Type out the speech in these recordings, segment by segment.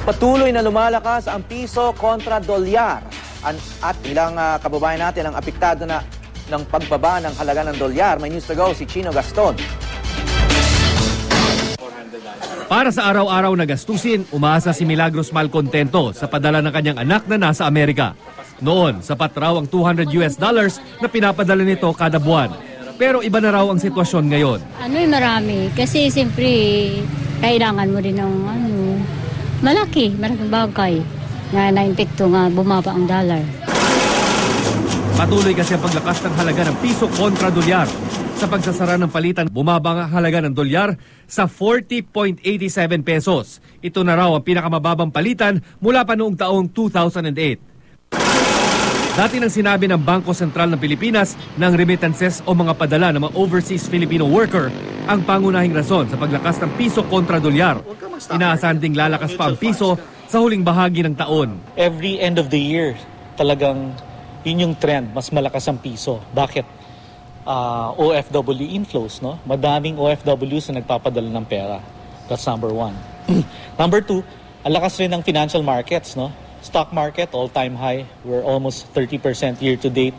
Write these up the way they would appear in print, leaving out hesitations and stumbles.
Patuloy na lumalakas ang piso kontra dolyar. At ilang kababayan natin ang apektado na ng pagbaba ng halaga ng dolyar. May news to go si Chino Gaston. Para sa araw-araw na gastusin, umaasa si Milagros Malcontento sa padala ng kanyang anak na nasa Amerika. Noon, sapat raw ang $200 na pinapadala nito kada buwan. Pero iba na raw ang sitwasyon ngayon. Marami. Kasi siyempre, kailangan mo rin ng malaking bagay na naimpeto nga bumaba ang dollar. Patuloy kasi ang paglakas ng halaga ng piso kontra dolyar. Sa pagsasara ng palitan, bumaba ang halaga ng dolyar sa 40.87 pesos. Ito na raw ang pinakamababang palitan mula pa noong taong 2008. Dati nang sinabi ng Bangko Sentral ng Pilipinas ng remittances o mga padala ng mga overseas Filipino worker ang pangunahing rason sa paglakas ng piso kontra dolyar. Inaasahan ding lalakas pa ang piso sa huling bahagi ng taon. Every end of the year, talagang yun yung trend, mas malakas ang piso. Bakit? OFW inflows, no? Madaming OFWs na nagpapadala ng pera. That's number one. Number two, ang lakas rin ng financial markets, no? Stock market, all-time high. We're almost 30% year-to-date.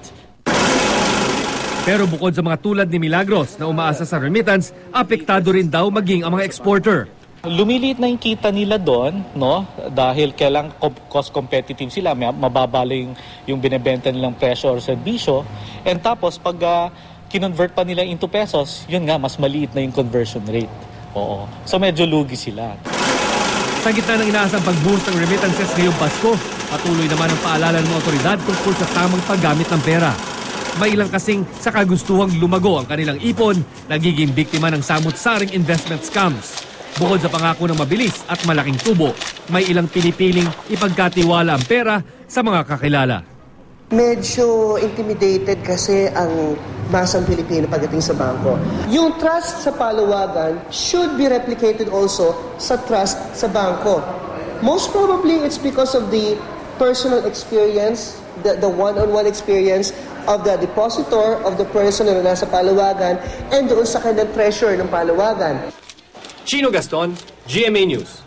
Pero bukod sa mga tulad ni Milagros na umaasa sa remittance, apektado rin daw maging ang mga exporter. Lumiliit na yung kita nila doon, no? Dahil kailang cost competitive sila, mababa yung binebenta nilang presyo or serbisyo. And tapos, pag kinonvert pa nila into pesos, yun nga, mas maliit na yung conversion rate. Oo. So medyo lugi sila. Sa gitna ng inaasang pag-boost ng remittances ngayong Pasko, patuloy naman ang paalala ng otoridad tungkol sa tamang paggamit ng pera. May ilang kasing sa kagustuhang lumago ang kanilang ipon, nagiging biktima ng samut-saring investment scams. Bukod sa pangako ng mabilis at malaking tubo, may ilang pinipiling ipagkatiwala ang pera sa mga kakilala. Medyo intimidated kasi ang masang Pilipino pagdating sa bangko. Yung trust sa paluwagan should be replicated also sa trust sa bangko. Most probably it's because of the personal experience, the one-on-one experience of the depositor, of the person na nasa paluwagan, and doon sa kanyang treasurer ng paluwagan. Chino Gaston, GMA News.